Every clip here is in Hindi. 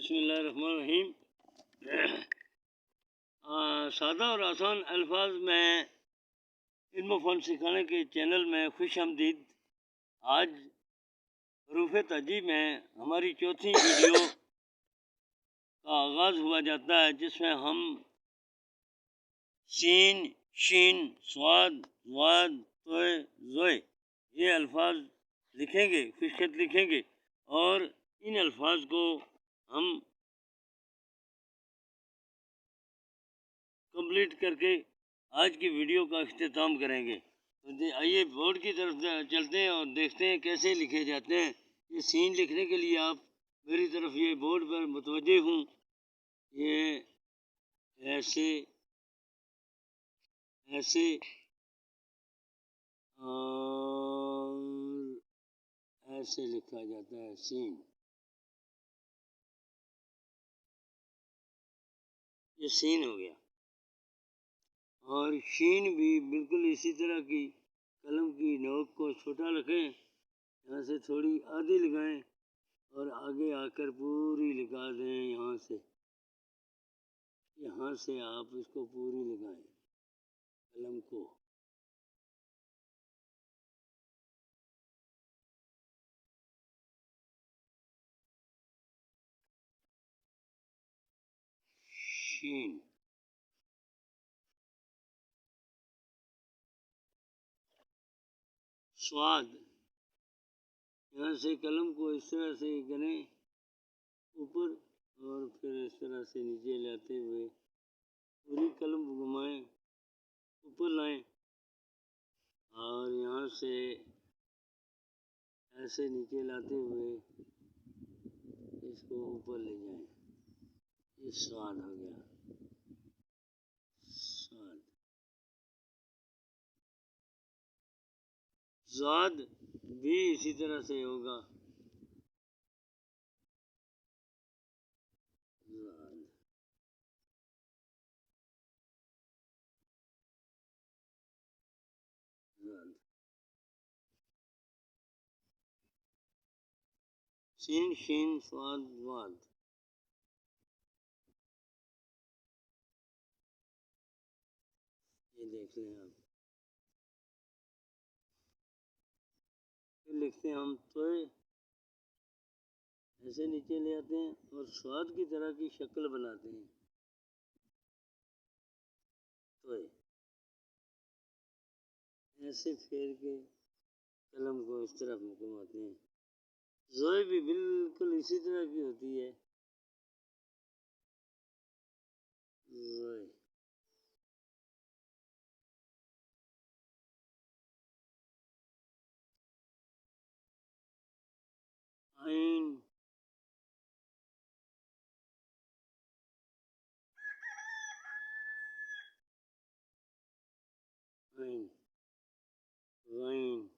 बिस्मिल्लाहिर्रहमानिर्रहीम। सादा और आसान अल्फाज में इल्म फ़न सिखाने के चैनल में खुश आमदीद। आज हरूफ तहज़ीब में हमारी चौथी वीडियो का आगाज़ हुआ जाता है, जिसमें हम सीन, शीन, स्वाद, वाद, तोय, ज़ोय ये अल्फाज लिखेंगे, खुशखत लिखेंगे और इन अल्फाज को हम कंप्लीट करके आज की वीडियो का अख्तिताम करेंगे। तो आइए बोर्ड की तरफ चलते हैं और देखते हैं कैसे लिखे जाते हैं। ये सीन लिखने के लिए आप मेरी तरफ ये बोर्ड पर मुतवज्जे हूँ। ये ऐसे ऐसे और ऐसे लिखा जाता है सीन। ये सीन हो गया। और शीन भी बिल्कुल इसी तरह की कलम की नोक को छोटा रखें, यहाँ से थोड़ी आधी लगाएं और आगे आकर पूरी लगा दें। यहाँ से आप इसको पूरी लगाएं कलम को। शीन, स्वाद, यहाँ से कलम को इस तरह से करें ऊपर और फिर इस तरह से नीचे लाते हुए पूरी कलम घुमाएं, ऊपर लाएं और यहाँ से ऐसे नीचे लाते हुए इसको ऊपर ले जाएं। ये स्वाद हो गया। स्वाद, ज़ाद भी इसी तरह से होगा। ज़ाद, ज़ाद, सीन, शीन, स्वाद, वाद। ये देख लें आप। फिर लिखते हैं हम तोय, ऐसे नीचे ले आते हैं और स्वाद की तरह की शक्ल बनाते हैं। तोय, ऐसे फेर के कलम को इस तरफ घुमाते हैं। ज़ोय भी बिल्कुल इसी तरह की होती है। ज़ोय, आइन, आइन, वाइन,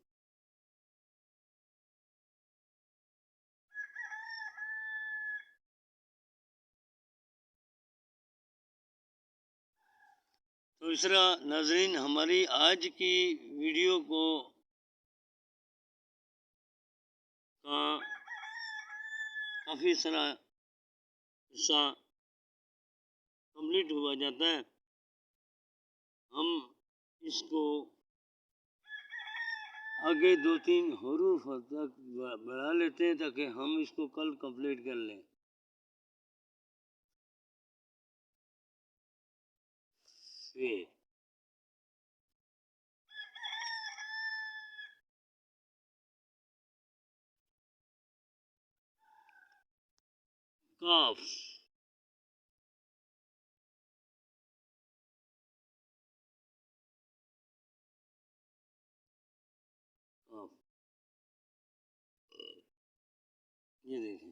तो इस तरह नाज़रीन हमारी आज की वीडियो को काफ़ी सारा हिस्सा कंप्लीट हुआ जाता है। हम इसको आगे 2-3 हरूफ तक बढ़ा लेते हैं ताकि हम इसको कल कंप्लीट कर लें। फिर काफ, काफ, ये देखें।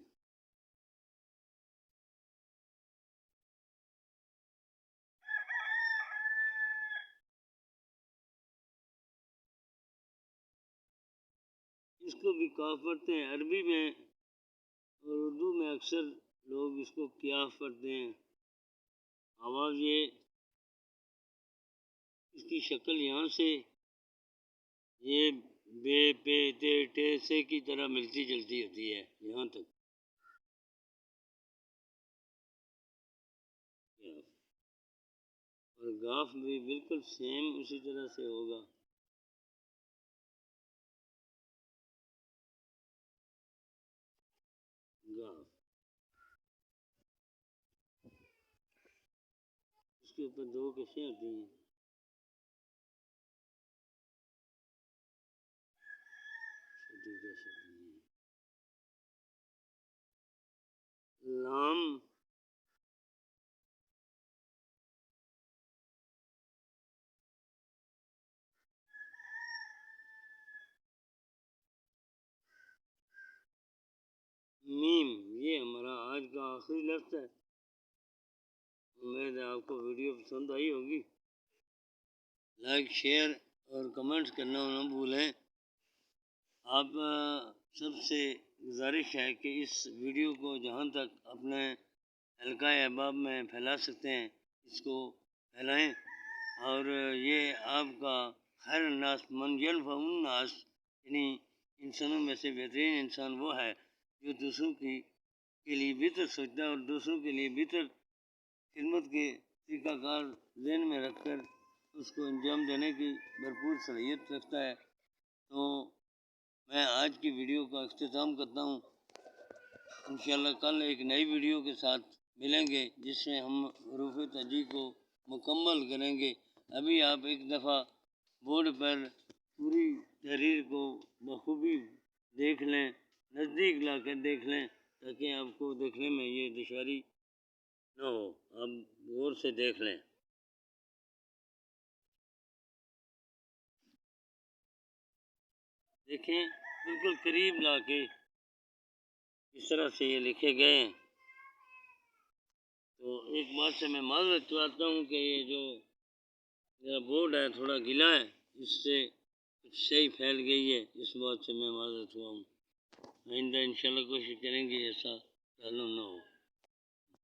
इसको भी काफ पढ़ते हैं अरबी में, और उर्दू में अक्सर लोग इसको क्याफ पढ़ते हैं। आवाज़ ये इसकी शक्ल यहाँ से ये बे पे ते टे से की तरह मिलती जुलती होती है यहाँ तक। और गाफ भी बिल्कुल सेम उसी तरह से होगा। गाफ उसके ऊपर दो कैसे होती हैं, छोटी कैसे होती हैं। लाम मीम, ये हमारा आज का आखिरी लफ्ज़ है। उम्मीद है आपको वीडियो पसंद आई होगी। लाइक शेयर और कमेंट्स करना ना भूलें। आप सबसे गुजारिश है कि इस वीडियो को जहाँ तक अपने हल्का अहबाब में फैला सकते हैं इसको फैलाएं। और ये आपका खैर नास मन यनफ़उन नास, यानी इंसानों में से बेहतरीन इंसान वो है जो दूसरों के लिए बेहतर सोचता है और दूसरों के लिए बेहतर खिदमत के तरीक़ाकार ज़हन में रखकर उसको अंजाम देने की भरपूर सलाहियत रखता है। तो मैं आज की वीडियो का अख्तिताम करता हूँ। इंशाअल्लाह कल एक नई वीडियो के साथ मिलेंगे जिसमें हम हरूफ तहजी को मुकम्मल करेंगे। अभी आप एक दफ़ा बोर्ड पर पूरी तहरीर को बखूबी देख लें, नज़दीक ला कर देख लें ताकि आपको देखने में ये दुश्वारी न हो। आप गौर से देख लें। देखें बिल्कुल करीब ला के इस तरह से ये लिखे गए हैं। तो एक बात से मैं माज़रत चाहता हूँ कि ये जो मेरा बोर्ड है थोड़ा गीला है, इससे कुछ सही फैल गई है, इस बात से मैं माज़रत हुआ हूँ। आइंदा इंशाअल्लाह कोशिश करेंगे ऐसा मालूम ना हो।